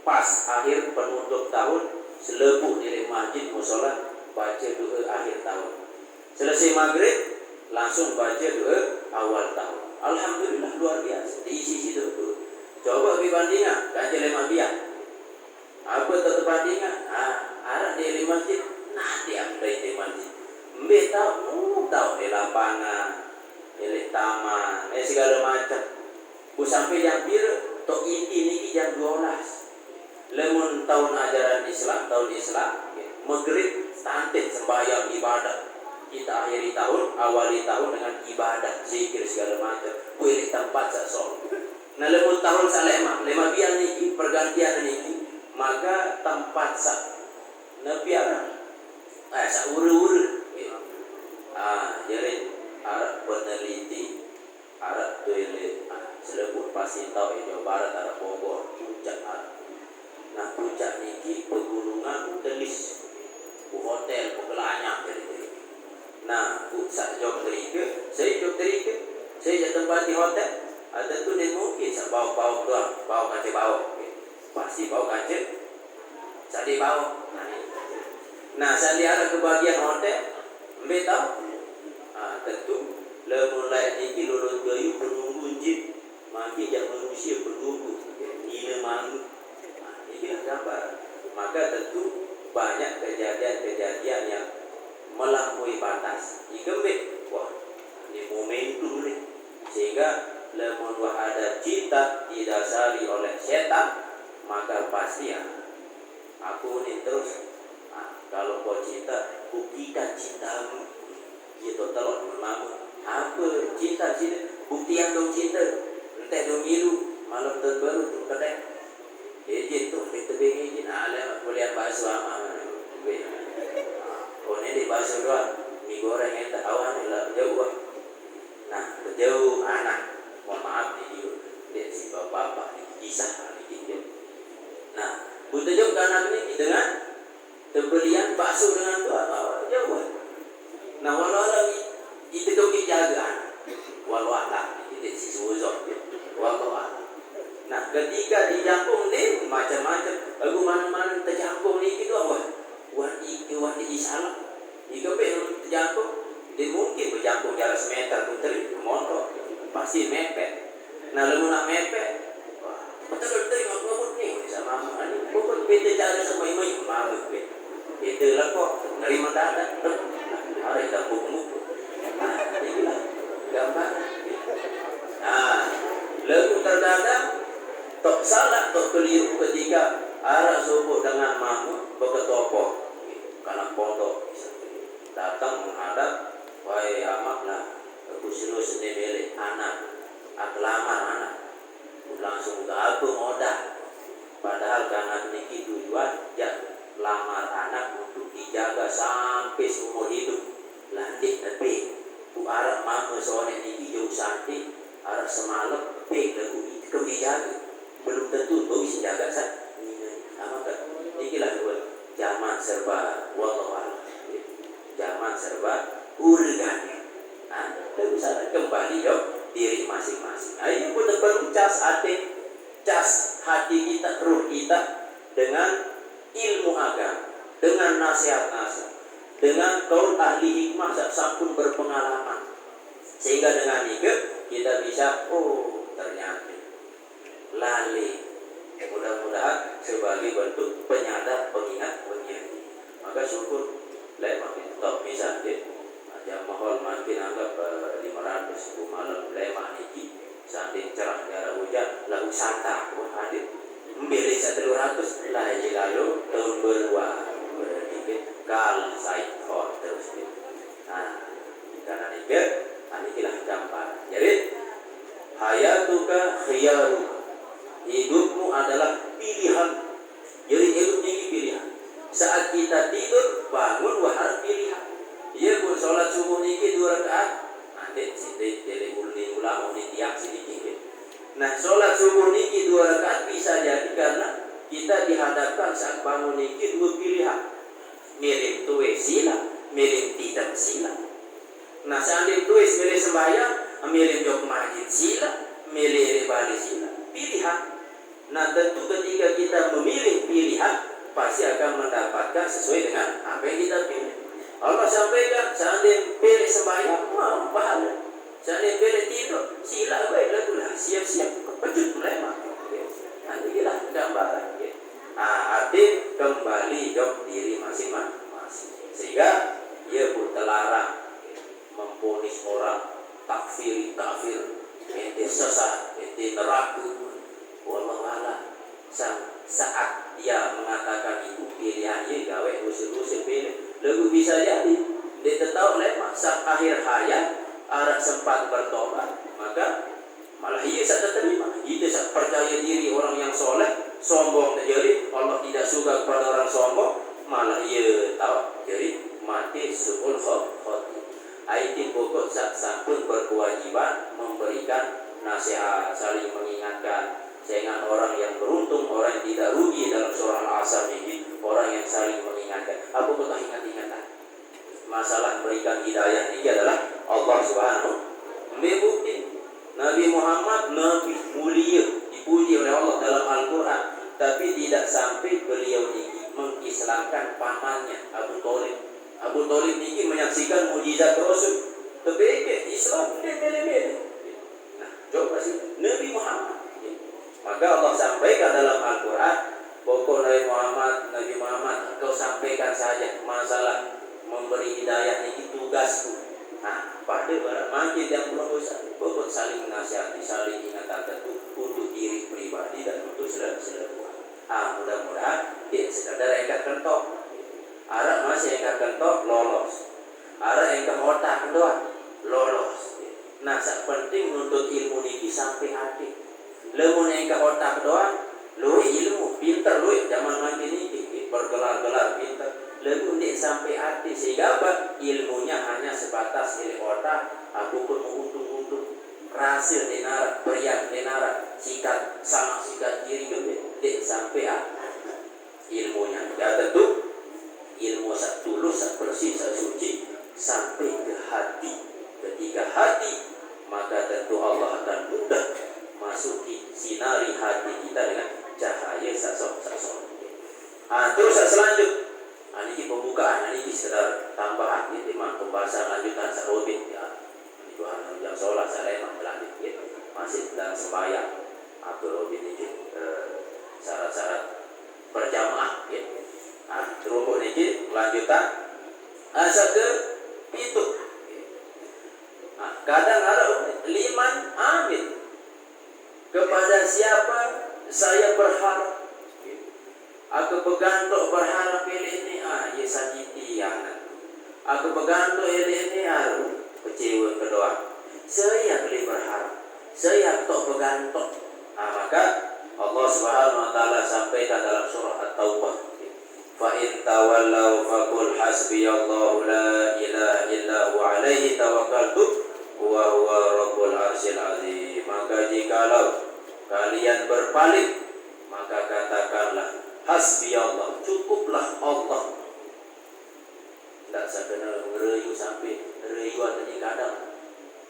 pas akhir penutup tahun Selepuh di masjid musola baca doa akhir tahun. Selesai maghrib langsung baca doa awal tahun. Alhamdulillah luar biasa. Diisi itu. Coba dibandingkan kaca lima biar. Apa tetap bandingan? Arah di masjid nanti ambil di masjid. Mbak tahu di lapangan, di taman, segala macam. Ku sampai jam biru, tok inti niki jam 12. Lemun tahun ajaran Islam, tahun Islam, maghrib tantik sembahyang ibadah. Kita akhiri tahun, awali tahun dengan ibadah, zikir segala macam. Pilih tempat sasol. Nah lemun tahun salema, lima biar niki pergantian niki, maka tempat sak nebiar, sak uru-uru. Jadi Arab peneliti, Arab toilet, selebut pasti tahu Jawa Barat, Arab Bogor, puncak Arab. Nah puncak niki pegunungan Telis, bu hotel, bu kelanya, jadi. Nah puncak Jogtrike, saya tempat di hotel, ada tu dia mungkin saya bawa doang, bawa kaca bawa, pasti bawa kaca, saya dibawa. Nah saya lihat ke bagian hotel, mbak tahu. Tentu mulai ini lurus gayu penunggu jeep maki yang manusia penunggu ini mangu. Inilah gambar. Maka tentu banyak kejadian-kejadian yang melampaui batas. Ikembek, wah ini momentum nih. Sehingga lemun ada cinta didasari oleh setan, maka pasti aku ini terus. Kalau kau cinta, buktikan cintamu. Itu telur memamu apa cinta bukti yang dong cinta entah dong milu malam terbaru tu kedai itu bengin ala kuliah bakso ama ini di bakso doang mie goreng yang tak awan lah jauh. Nah jauh anak mohon maaf dia si bapak kisah ini. Nah butuh jauh anak ini dengan pembelian bakso dengan tua jauh. Nah walau itu dong dijaga, walau itu si suzon, walau. Nah ketika di jangkung deh macam-macam, lagu mana-mana terjangkung ni itu apa? Wah di salah, jika belum terjangkung, dia mungkin berjangkung jarak semeter puteri, motor pasti mepet. Nah lagu nak mepet, betul ngomong ni sama mama, pokok beda jarak sama ibu mama itu lah kok nerima data. Ada kita buku-buku. Inilah gambar. Nah, lalu terkadang tok salah, tok keliru ketika arah subuh dengan mamu berketopo. Karena pondok datang menghadap, wahai amaklah, aku silus milik anak, aku lamar anak. Langsung ke aku modal. Padahal karena niki tujuan, ya lamar anak untuk dijaga sampai seumur hidup. Lantik tapi ku arah mama soalnya ini jauh santai arah semalam lagu itu kau dijaga belum tentu kau bisa jaga ini sama kan ini lah zaman serba wallah zaman serba urgannya lalu sana kembali diri masing-masing. Ayo kita perlu cas hati kita, ruh kita dengan ilmu agama, dengan nasihat-nasihat, dengan kaul ahli hikmah sampun berpengalaman, sehingga dengan itu kita bisa ternyata lali. Mudah-mudahan sebagai bentuk penyadap pengingat. Maka syukur lemah top misalnya aja mahal makin anggap 500 malam lemah niki sampai cerah jarang hujan lagu santa hadir membeli 100 lah lalu tahun berua kal saya hot terus karena itu inilah gambar. Jadi hayatuka khiyaruka, hidupmu adalah pilihan. Jadi hidup ini pilihan. Saat kita tidur bangun wahar pilihan. Ia pun sholat subuh niki 2 rakaat. Nanti sini jadi ulama ini tiap sedikit. Nah sholat subuh niki 2 rakaat bisa jadi karena kita dihadapkan saat bangun niki 2 pilihan. Miring tuwe sila, miring tidak sila. Nah seandainya tuwe miring sembahyang, miring jok masjid sila, miring balik sila. Pilihan. Nah tentu ketika kita memilih pilihan, pasti akan mendapatkan sesuai dengan apa yang kita pilih. Allah sampaikan, seandainya pilih sembahyang, mau pahala. Seandainya pilih tidur, sila baiklah itulah, siap-siap kepejut melema. Nanti kita gambaran. Arti kembali jawab diri masing-masing. Sehingga ia pun terlarang memponis orang takfir, ente sesat, ente neraka. Wallah saat dia mengatakan itu pilihannya gawe usul-usul pilih, lebih bisa jadi dia tahu lemah saat akhir hayat arah sempat bertobat, maka malah ia tak terima. Kita tak percaya diri orang yang soleh, sombong jadi Allah tidak suka kepada orang sombong, malah ia tahu jadi mati suul khoti. Aitin pokok sampun berkewajiban memberikan nasihat, saling mengingatkan. Jangan orang yang beruntung, orang yang tidak rugi dalam surah Al-Asr ini, orang yang saling mengingatkan. Apa kita ingat-ingatan? Masalah memberikan hidayah ini adalah Allah Subhanahu membukti Nabi Muhammad Nabi mulia dipuji oleh Allah dalam Al-Quran, tapi tidak sampai beliau ini mengislamkan pamannya Abu Thalib. Abu Thalib ini menyaksikan mujizat Rasul, tapi Islam dia beda-beda. Nah, coba sih Nabi Muhammad. Maka Allah sampaikan dalam Al-Quran, pokok Nabi Muhammad, engkau sampaikan saja masalah memberi hidayah ini tugasku. Nah, pada orang makin yang belum dosa, pokok saling nasihati, saling ingatkan tentu untuk diri pribadi dan untuk saudara-saudara. Mudah-mudahan dia sekadar engkau kentok, arah masih engkau kentok lolos, arah engkau otak doang lolos. Nah, penting menuntut ilmu ini sampai hati. Lemun engkau otak doang, lu ilmu pinter lu zaman makin ini bergelar-gelar pinter. Lemun dia sampai hati sehingga apa? Ilmunya hanya sebatas dari otak. Aku pun untung hasil denara, beriak denara, sikat sama sikat kiri dia sampai ilmunya. Ya tentu ilmu sak tulus, sak bersih, sak suci sampai ke hati. Ketika hati, maka tentu Allah akan mudah masuki sinari hati kita dengan cahaya sasok. Terus selanjut, ini pembukaan, ini sekedar tambahan, ini pembahasan lanjutan sarobin ya. Ini bahan jam sholat saya lanjut ya. Masih dalam sembahyang atau robin ini syarat-syarat berjamaah ya. Terus ini lanjutan asal ke itu. Kadang ada liman amin. Kepada siapa saya berharap, aku bergantung berharap ini ya sakiti yang aku bergantung ini kecewa kedua. Saya beli berharap, saya tak bergantung. Maka Allah Subhanahu Wa Taala sampaikan dalam surah At-Taubah, fa in tawallaw faqul hasbiyallahu la ilaha illa huwa alaihi tawakkaltu wa huwa rabbul arsyil azim. Maka jikalau kalian berpaling, maka katakanlah hasbi Allah, cukuplah Allah. Tidak sekedar ngerayu sampai ngerayu tadi kadang,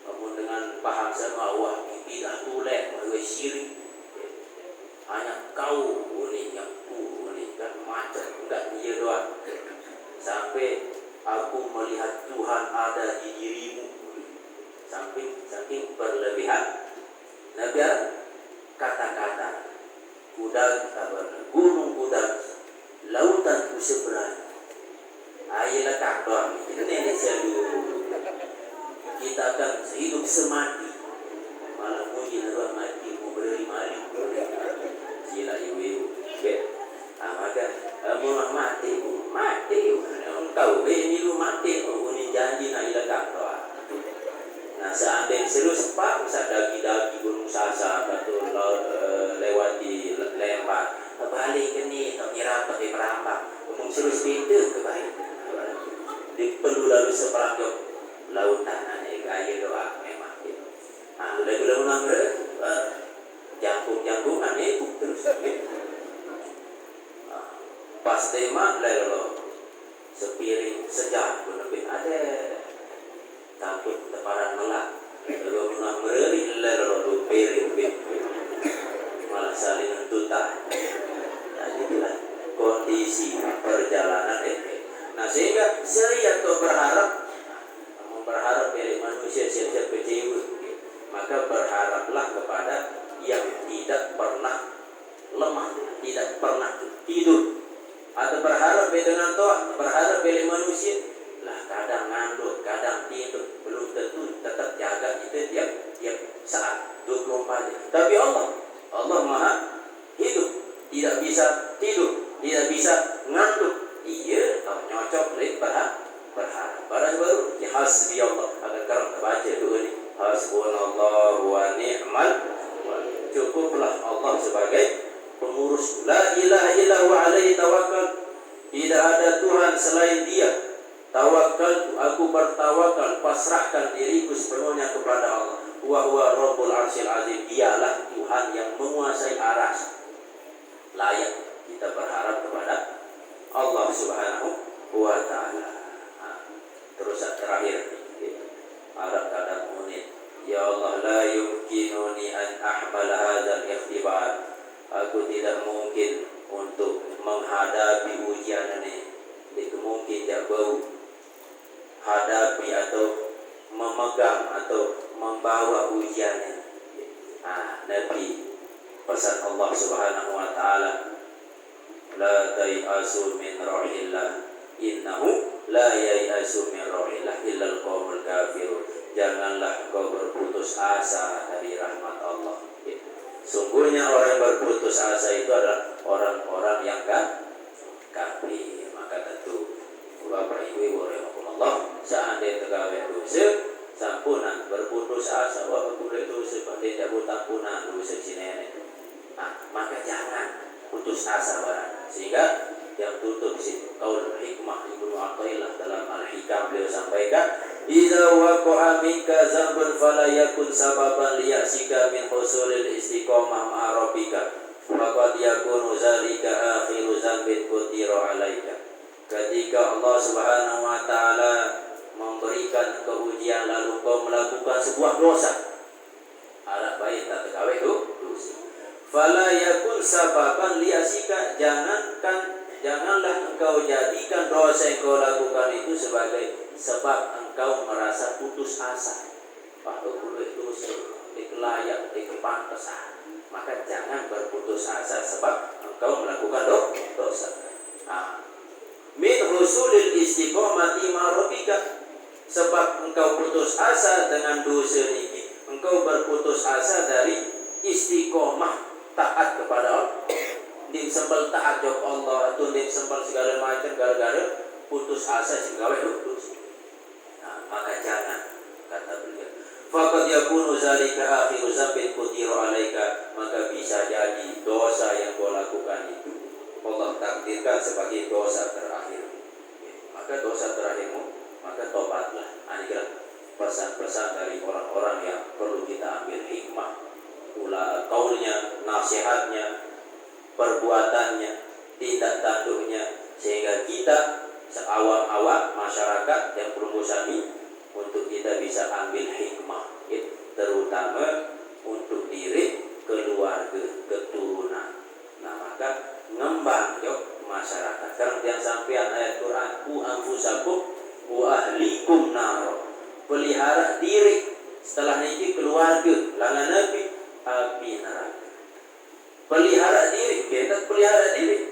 namun dengan paham sama wah tidak tulek, wah syirik. Hanya kau ini yang ku ini kan macam enggak dia doang. Sampai aku melihat Tuhan ada di dirimu. Sampai saking berlebihan. Nabi kata-kata gunung kuda lautan ku seberang ayolah takbang ini selalu kita akan hidup semati malah mungkin orang mati mau beri mali sila ibu maka mau mati tahu ini lu mati ini janji nak ilah takbang. Nah, seandainya serius pak, bisa dagi-dagi gunung sasa atau lewati lembah, balik ke ni, atau nyerap atau perambang, ngomong serius pintu ke baik. Di perlu lalu seperangkap lautan, ini gaya doa memang. Lagu-lagu nama jangkung-jangkungan itu terus. Pas tema lalu sepiring sejam pun lebih ada. Takut teparan melak, kalau menang mereri lalu piring malah saling tuntas. Jadi itulah kondisi perjalanan Nah sehingga saya tuh berharap dari manusia siap-siap kecewa, maka berharaplah kepada yang tidak pernah lemah, tidak pernah tidur. Atau berharap dengan toh, berharap dari manusia lah kadang ngandut, kadang tidur, belum tentu tetap jaga itu tiap saat 24 jam. Tapi Allah Maha hidup, tidak bisa tidur, tidak bisa ngantuk. Iya, kalau nyocok lagi berharap. Para baru ya hasbi Allah akan karang baca dulu ini. Hasbunallahu wa ni'mal wakil. Cukuplah Allah sebagai pengurus. La ilaha illa huwa alaihi tawakkal. Tidak ada Tuhan selain Dia. Tawakal, aku bertawakal, pasrahkan diriku sepenuhnya kepada Allah. Wa huwa rabbul arsyil azim. Dialah Tuhan yang menguasai arsy. Layak kita berharap kepada Allah Subhanahu wa taala. Terus terakhir Arab kata munit, ya Allah la yumkinuni an ahmal hadzal ikhtibar. Aku tidak mungkin untuk menghadapi ujian ini. Tidak mungkin tidak bau hadapi atau memegang atau membawa ujian ini. Nabi pesan Allah Subhanahu wa taala, la tai'asu min rahillah innahu la yai'asu min rahillah illal qaumul kafirun. Janganlah kau berputus asa dari rahmat Allah. Sungguhnya orang yang berputus asa itu adalah orang-orang yang kafir. Maka tentu Bapak Ibu rahimakumullah, seandainya tegawai dosa sampunan berputus asa, wah boleh dosa tidak butampunan dosa sinene. Maka jangan putus asa barang. Sehingga yang tutup sini qaul hikmah Ibnu Athaillah dalam Al-Hikam beliau sampaikan, idza waqa'a minka dzambun fala yakun sababan liyasika min husulil istiqomah ma'a rabbika faqad yakunu zalika akhiru dzambin qutira 'alaika. Ketika Allah Subhanahu wa taala memberikan ujian lalu kau melakukan sebuah dosa, alat baik tak terkawai dosa, fala yakun sababan liyasika, janganlah engkau jadikan dosa yang kau lakukan itu sebagai sebab engkau merasa putus asa. Bahwa boleh dosa, layak, pantas. Maka jangan berputus asa sebab engkau melakukan dosa. Min husulil istiqomati marobika, sebab engkau putus asa dengan dosa ini, engkau berputus asa dari istiqomah taat kepada Allah. Dim sembel taat jawab Allah atau dim sembel segala macam gara-gara putus asa segala dosa. Maka jangan, kata beliau, faqad yakunu zalika akhiru dzambin qutira 'alaika, maka bisa jadi dosa yang kau lakukan itu Allah takdirkan sebagai dosa terakhir. Maka dosa terakhirmu, maka tobatlah. Inilah pesan-pesan dari orang-orang yang perlu kita ambil hikmah, pula kaulnya, nasihatnya, perbuatannya, tindak tanduknya, sehingga kita seawam-awam masyarakat yang berumusami untuk kita bisa ambil hikmah, terutama untuk diri, keluarga, keturunan. Nah maka ngembang masyarakat. Sekarang yang sampean ayat Quran, ku anfusakum wa ahlikum nar, pelihara diri, setelah ini keluarga, langan api neraka. Pelihara diri, kita pelihara diri,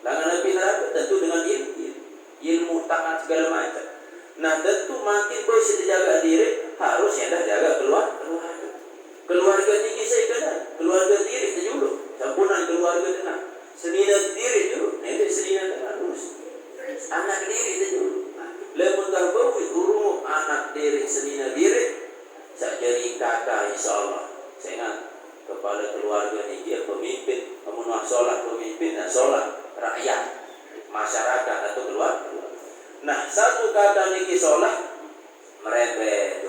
langan api neraka tentu dengan ilmu taat segala macam. Nah tentu makin kau sudah jaga diri, harusnya dah jaga keluarga tinggi saya kena, keluarga diri itu dulu, campuran keluarga dengan senina diri dulu, nanti senina dengan anak diri itu dulu. Lemun terbawa guru anak diri senina diri, saya jadi kakak insyaallah. Saya ingat kepala keluarga ini dia pemimpin, amunah sholat pemimpin dan sholat rakyat, masyarakat atau keluarga. Nah satu kakak niki sholat merembet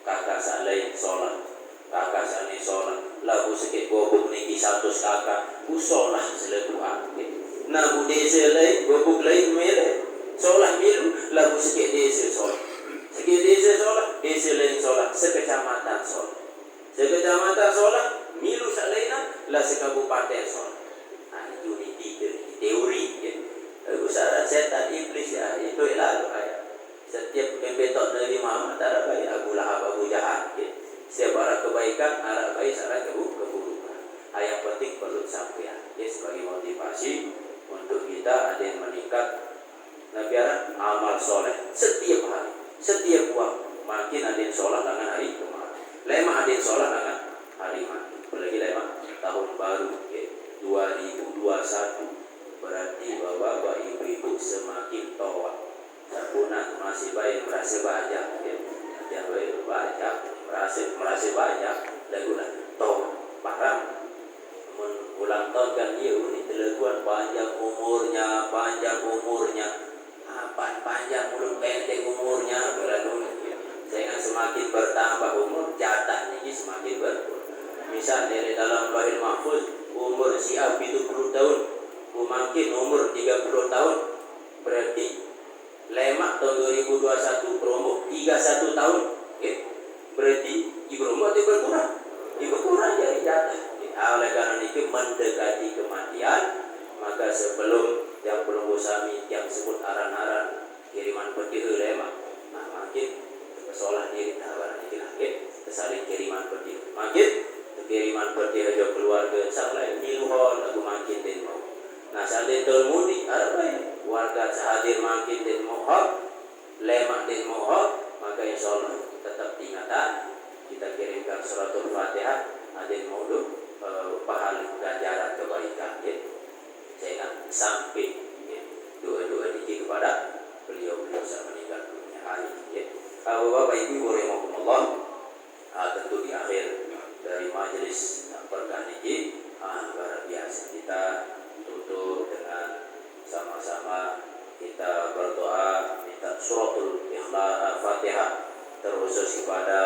kakak salain sholat, kakak salain sholat, lagu sikit gobuk niki satu kakak sholat selebuhan. Nah bu desa lain gobuk lain mere sholat milu, lagu sikit desa sholat, sikit desa sholat, desa lain sholat, sekecamatan sholat, sekecamatan sholat, milu salainan lah sekabupaten sholat. Nah itu teori. Aku buat sampean. Ya sebagai motivasi untuk kita ada yang meningkat. Nah biar amal soleh setiap hari, setiap waktu. Makin ada yang sholat dengan hari kemarin. Lemah ada yang sholat dengan hari makin. Apalagi lemah tahun baru ya, 2021. Berarti bapak-bapak ibu-ibu semakin tawak. Sabuna masih baik merasa banyak ya. Yang baik banyak merasa banyak. Lagulah tawak parang. Ulang tahun kan ya ini teleguan panjang umurnya. Panjang mulut pendek umurnya berlalu. Saya kan semakin bertambah umur jatah ini semakin berkurang. Misal dari dalam Lauhul Mahfuz umur si A 70 tahun, makin umur 30 tahun, berarti lemak tahun 2021 promo 31 tahun, berarti promo itu berkurang jadi jatah. Oleh karena itu mendekati kematian, maka sebelum yang belum usami yang sebut aran-aran kiriman peti lemak, makin seolah diri tawaran itu lagi saling kiriman peti makin kiriman peti aja keluarga saklai miluhon aku makin den mau nah salin tol mudi arep warga sahadir makin den mau lemak den mau maka insyaallah tetap diingatan kita kirimkan suratul Fatihah ada mau pahala ganjaran kebaikan ya saya sampai doa-doa dikit kepada beliau saat meninggal dunia hari ya. Bapak Ibu rahimakumullah, tentu di akhir dari majelis berkah ini luar biasa kita tutup dengan sama-sama kita berdoa minta suratul ikhlas Fatihah terkhusus kepada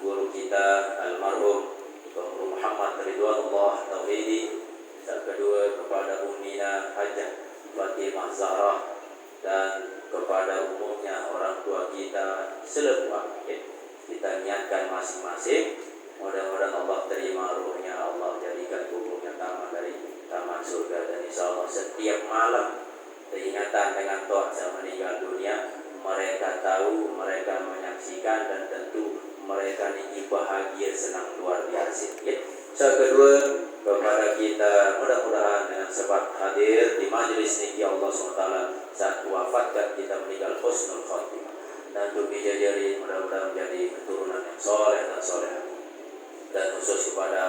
guru kita almarhum Dr. Muhammad Ridwanullah Tauhidi, yang kedua kepada Ummina Hajah Fatimah Zahra dan kepada umumnya orang tua kita selepas kita niatkan masing-masing mudah-mudahan Allah terima ruhnya, Allah jadikan kuburnya taman dari taman surga dan insyaallah setiap malam peringatan dengan doa saat meninggal dunia mereka tahu, mereka menyaksikan dan tentu mereka ini bahagia senang luar biasa ya. Yang kedua kepada kita mudah-mudahan dengan sebab hadir di majelis niki Allah SWT saat wafatkan kita meninggal husnul khotimah dan untuk dijajari mudah-mudahan menjadi keturunan yang soleh dan soleh dan khusus kepada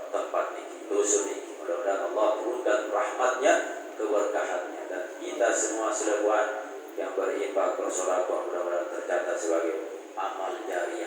tempat niki dusun niki mudah-mudahan Allah turunkan rahmatnya keberkahannya dan kita semua selebuan yang berinfak bersedekah mudah-mudahan tercatat sebagai amal jariah